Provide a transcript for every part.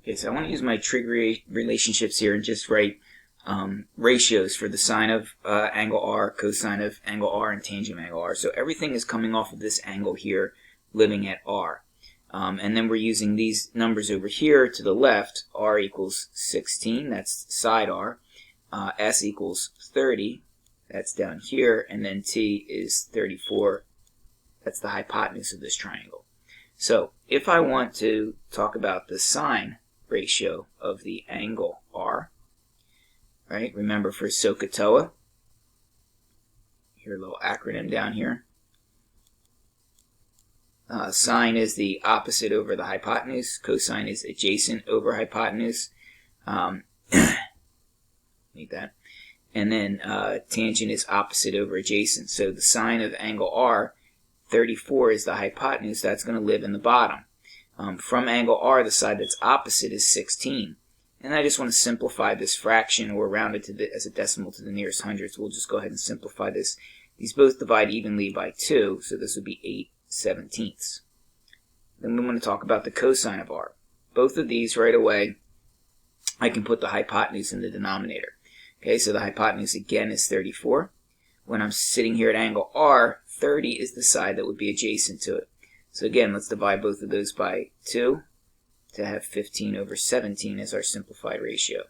Okay, so I want to use my trig relationships here and just write ratios for the sine of angle R, cosine of angle R, and tangent of angle R. So everything is coming off of this angle here, living at R. And then we're using these numbers over here to the left. R equals 16, that's side R. S equals 30, that's down here. And then T is 34, that's the hypotenuse of this triangle. So if I want to talk about the sine ratio of the angle R, right? Remember for SOHCAHTOA, here a little acronym down here. Sine is the opposite over the hypotenuse. Cosine is adjacent over hypotenuse. Need that. And then tangent is opposite over adjacent. So the sine of angle R, 34 is the hypotenuse. That's going to live in the bottom. From angle R, the side that's opposite is 16. And I just want to simplify this fraction or round it to as a decimal to the nearest hundredths. We'll just go ahead and simplify this. These both divide evenly by 2, so this would be 8/17. Then we want to talk about the cosine of R. Both of these right away, I can put the hypotenuse in the denominator. Okay, so the hypotenuse again is 34. When I'm sitting here at angle R, 30 is the side that would be adjacent to it. So again, let's divide both of those by 2 to have 15/17 as our simplified ratio.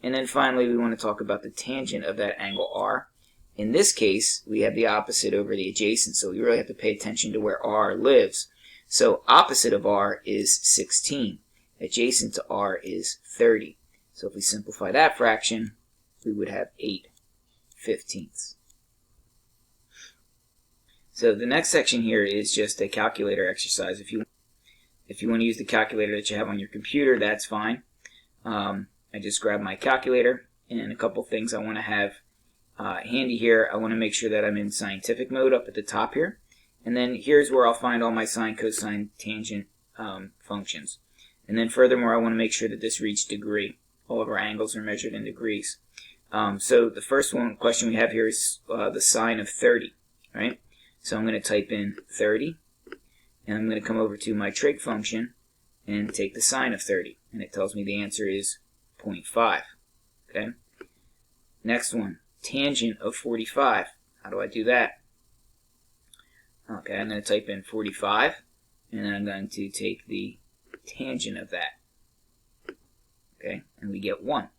And then finally, we want to talk about the tangent of that angle R. In this case, we have the opposite over the adjacent, so we really have to pay attention to where R lives. So opposite of R is 16. Adjacent to R is 30. So if we simplify that fraction, we would have 8/15. So the next section here is just a calculator exercise. If you want to use the calculator that you have on your computer, that's fine. I just grab my calculator, and a couple things I want to have handy here. I want to make sure that I'm in scientific mode up at the top here. And then here's where I'll find all my sine, cosine, tangent functions. And then furthermore, I want to make sure that this reads degree. All of our angles are measured in degrees. So the first question we have here is the sine of 30, right? So I'm going to type in 30, and I'm going to come over to my trig function and take the sine of 30, and it tells me the answer is 0.5. Okay. Next one, tangent of 45. How do I do that? Okay, I'm going to type in 45, and then I'm going to take the tangent of that. Okay, and we get 1.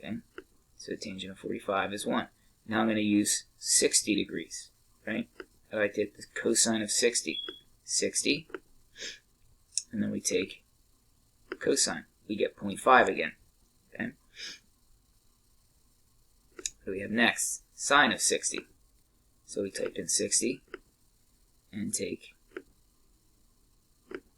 Okay, so tangent of 45 is 1. Now I'm going to use 60 degrees, right? How do I take the cosine of 60? 60, and then we take cosine. We get 0.5 again. Okay. What do we have next? Sine of 60. So we type in 60 and take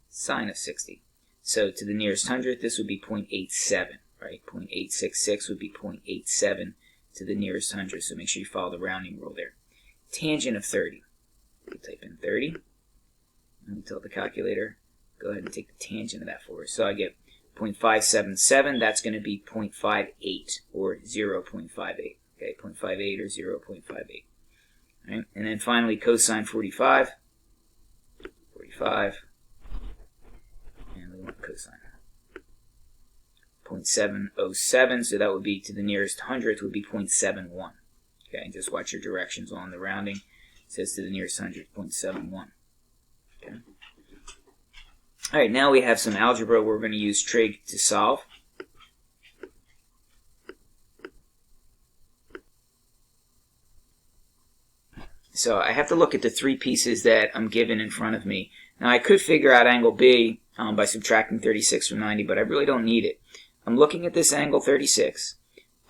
sine of 60. So to the nearest hundredth, this would be 0.87, right? 0.866 would be 0.87 to the nearest hundredth. So make sure you follow the rounding rule there. Tangent of 30. We type in 30, and we tell the calculator, go ahead and take the tangent of that for us. So I get 0.577. That's going to be 0.58 or 0.58. Okay, 0.58 or 0.58. Right? And then finally, cosine 45. 45. And we want cosine. 0.707, so that would be to the nearest hundredth would be 0.71. Okay, and just watch your directions on the rounding. It says to the nearest hundredth, 0.71. Okay. All right, now we have some algebra we're going to use trig to solve. So I have to look at the three pieces that I'm given in front of me. Now I could figure out angle B by subtracting 36 from 90, but I really don't need it. I'm looking at this angle 36.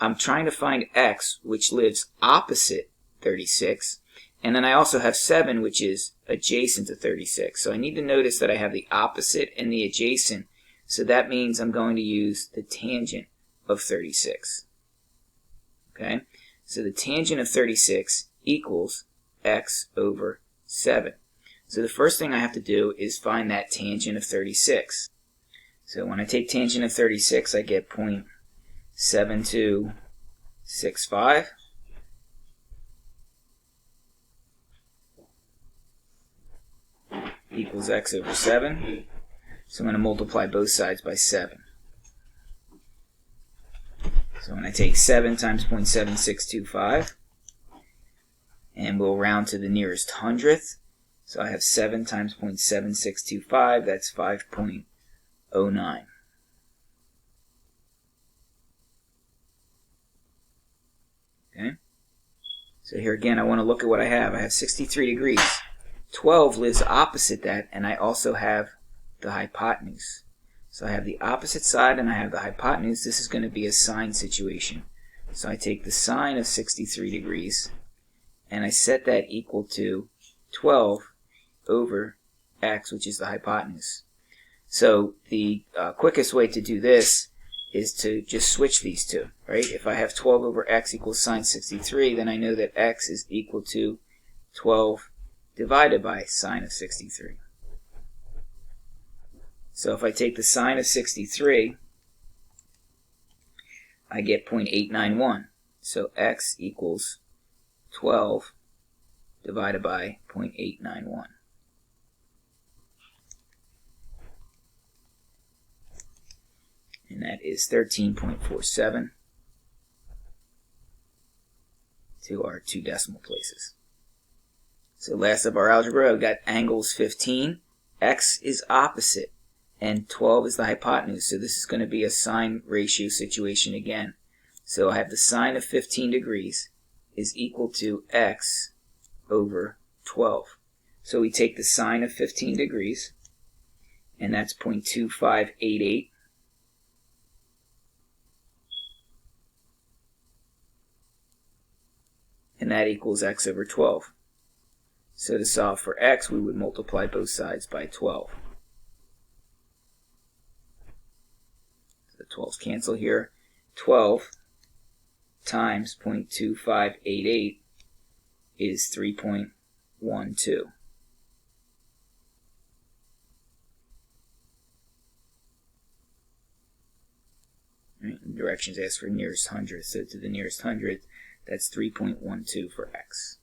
I'm trying to find x, which lives opposite 36. And then I also have 7, which is adjacent to 36. So I need to notice that I have the opposite and the adjacent. So that means I'm going to use the tangent of 36. Okay? So the tangent of 36 equals x over 7. So the first thing I have to do is find that tangent of 36. So when I take tangent of 36, I get 0.7265. Equals x over 7. So I'm going to multiply both sides by 7. So when I take 7 times 0.7625, and we'll round to the nearest hundredth, so I have 7 times 0.7625, that's 5.09. Okay? So here again, I want to look at what I have. I have 63 degrees. 12 lives opposite that, and I also have the hypotenuse. So I have the opposite side and I have the hypotenuse. This is going to be a sine situation. So I take the sine of 63 degrees and I set that equal to 12 over x, which is the hypotenuse. So the quickest way to do this is to just switch these two, right? If I have 12 over x equals sine 63, then I know that x is equal to 12 divided by sine of 63. So if I take the sine of 63, I get 0.891. So x equals 12 divided by 0.891. And that is 13.47 to our 2 decimal places. So last of our algebra, I've got angles 15. X is opposite, and 12 is the hypotenuse. So this is going to be a sine ratio situation again. So I have the sine of 15 degrees is equal to x over 12. So we take the sine of 15 degrees, and that's 0.2588. And that equals x over 12. So to solve for x, we would multiply both sides by 12. So the 12's cancel here. 12 times 0.2588 is 3.12. Right, and directions ask for nearest hundredth, so to the nearest hundredth, that's 3.12 for x.